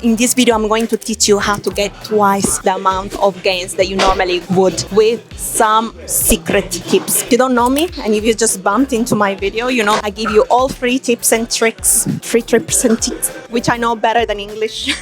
In this video, I'm going to teach you how to get twice the amount of gains that you normally would with some secret tips. If you don't know me and if you just bumped into my video, you know I give you all free tips and tricks, which I know better than English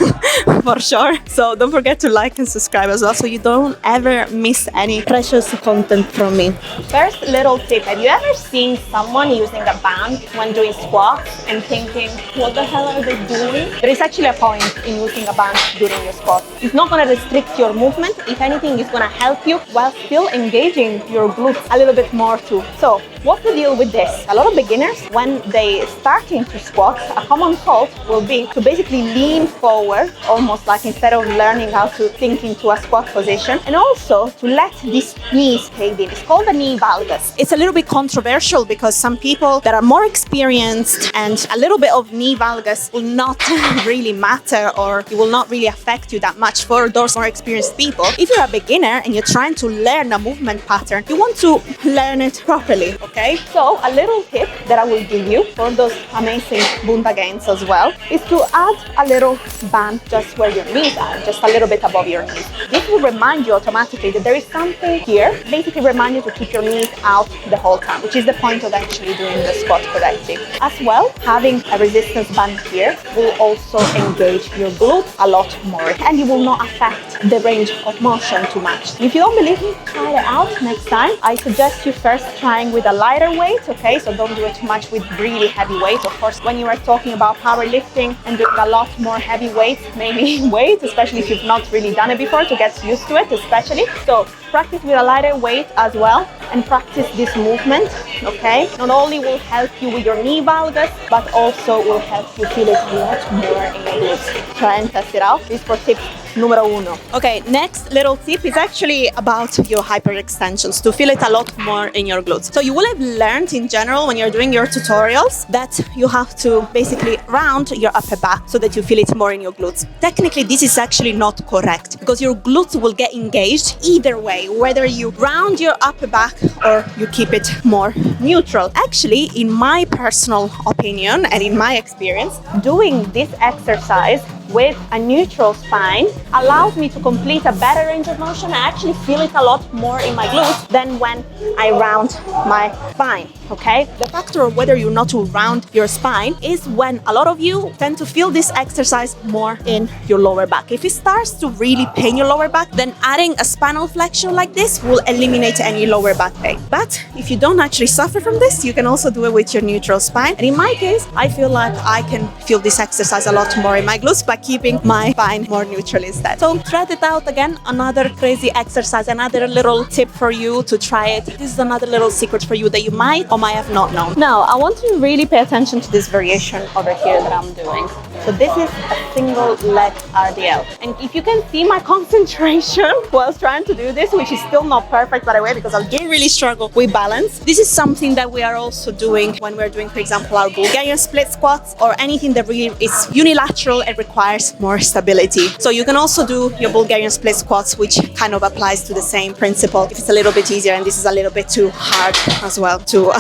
for sure. So don't forget to like and subscribe as well so you don't ever miss any precious content from me. First little tip, have you ever seen someone using a band when doing squats and thinking, what the hell are they doing? There is actually a point in using a band during your squat. It's not going to restrict your movement. If anything, it's going to help you while still engaging your glutes a little bit more too. So what's the deal with this? A lot of beginners, when they starting to squat, a common thought will be to basically lean forward, almost like instead of learning how to think into a squat position, and also to let these knees cave in. It's called the knee valgus. It's a little bit controversial because some people that are more experienced and a little bit of knee valgus will not really matter, or it will not really affect you that much. For those more experienced people, if you're a beginner and you're trying to learn a movement pattern, you want to learn it properly, okay? So a little tip that I will give you for those amazing bunda gains as well is to add a little band just where your knees are, just a little bit above your knees. This will remind you automatically that there is something here, basically remind you to keep your knees out the whole time, which is the point of actually doing the squat correctly. As well, having a resistance band here will also engage your glutes a lot more, and it will not affect the range of motion too much. If you don't believe me, try it out next time. I suggest you first trying with a lighter weight, okay? So don't do it too much with really heavy weight. Of course, when you are talking about powerlifting and doing a lot more heavy weight, maybe wait, especially if you've not really done it before, to get used to it, especially. So practice with a lighter weight as well, and practice this movement, okay? Not only will help you with your knee valgus, but also will help you feel it a lot more in your glutes. Try and test it out. This is for tip numero uno. Okay, next little tip is actually about your hyperextensions, to feel it a lot more in your glutes. So you will have learned in general when you're doing your tutorials that you have to basically round your upper back so that you feel it more in your glutes. Technically, this is actually not correct because your glutes will get engaged either way, whether you round your upper back or you keep it more neutral. Actually, in my personal opinion and in my experience, doing this exercise with a neutral spine allows me to complete a better range of motion. I actually feel it a lot more in my glutes than when I round my spine, okay? The factor of whether you not to round your spine is when a lot of you tend to feel this exercise more in your lower back. If it starts to really pain your lower back, then adding a spinal flexion like this will eliminate any lower back pain. But if you don't actually suffer from this, you can also do it with your neutral spine. And in my case, I feel like I can feel this exercise a lot more in my glutes by keeping my spine more neutral instead. So try it out again, another crazy exercise, another little tip for you to try it. This is another little secret for you that you might or might have not known. Now, I want you to really pay attention to this variation over here that I'm doing. So this is a single leg RDL. And if you can see my concentration while trying to do this, which is still not perfect by the way, because I do really struggle with balance. This is something that we are also doing when we're doing, for example, our Bulgarian split squats or anything that really is unilateral and requires more stability. So you can also do your Bulgarian split squats, which kind of applies to the same principle. If it's a little bit easier, and this is a little bit too hard as well to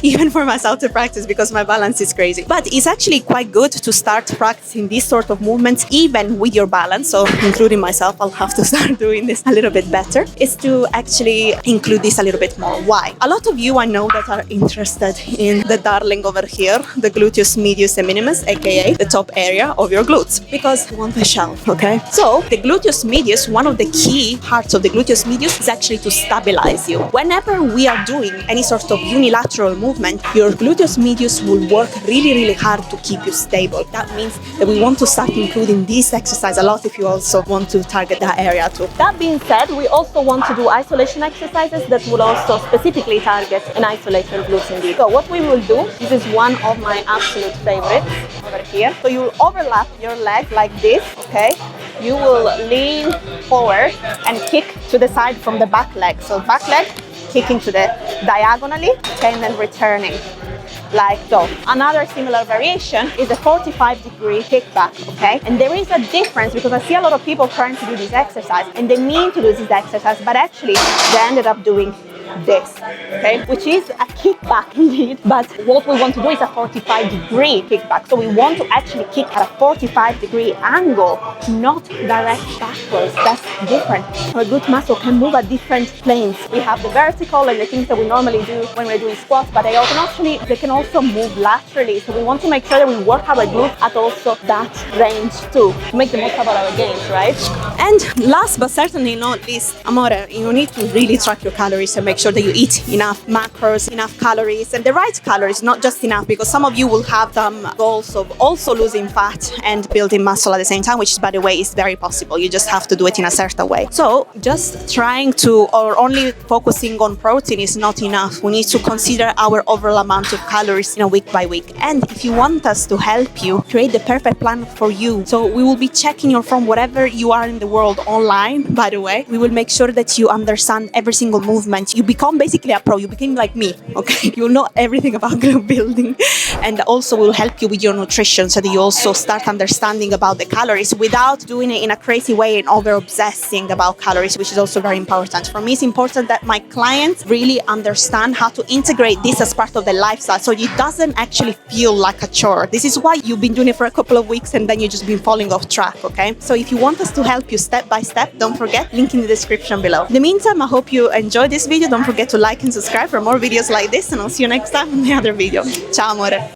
even for myself to practice because my balance is crazy. But it's actually quite good to start practicing these sort of movements even with your balance. So including myself, I'll have to start doing this a little bit better, is to actually include this a little bit more. Why? A lot of you I know that are interested in the darling over here, the gluteus medius and minimus, aka the top area of your glutes, because you want the shelf, okay? So the gluteus medius, one of the key parts of the gluteus medius is actually to stabilize you. Whenever we are doing any sort of unilateral movement, your gluteus medius will work really hard to keep you stable. That means that we want to start including this exercise a lot if you also want to target that area too. That being said, we also want to do isolation exercises that will also specifically target and isolate your glutes indeed. So what we will do, this is one of my absolute favorites over here. So you'll overlap your leg like this, okay? You will lean forward and kick to the side from the back leg. So back leg kicking to the diagonally, okay, and then returning like so. Another similar variation is a 45-degree kickback, okay? And there is a difference because I see a lot of people trying to do this exercise and they mean to do this exercise, but actually they ended up doing this, okay? Which is a kickback indeed, but what we want to do is a 45-degree kickback. So we want to actually kick at a 45-degree angle, not direct backwards. That's different. Our glute muscle can move at different planes. We have the vertical and the things that we normally do when we're doing squats, but they can also move laterally. So we want to make sure that we work our glutes at also that range too, to make the most of our gains, right? And last but certainly not least, amore, you need to really track your calories and make sure that you eat enough macros, enough calories, and the right calories, not just enough, because some of you will have some goals of also losing fat and building muscle at the same time, which by the way is very possible. You just have to do it in a certain way. So just trying to, or only focusing on protein is not enough. We need to consider our overall amount of calories, week by week. And if you want us to help you create the perfect plan for you, so we will be checking you from whatever you are in the world online, by the way. We will make sure that you understand every single movement. You become basically a pro. You become like me, okay? You'll know everything about glute building. And also we'll help you with your nutrition so that you also start understanding about the calories without doing it in a crazy way and over-obsessing about calories, which is also very important. For me, it's important that my clients really understand how to integrate this as part of their lifestyle so it doesn't actually feel like a chore. This is why you've been doing it for a couple of weeks and then you've just been falling off track, okay? So if you want us to help you step by step, don't forget, link in the description below. In the meantime, I hope you enjoyed this video. Don't forget to like and subscribe for more videos like this, and I'll see you next time in the other video. Ciao, amore.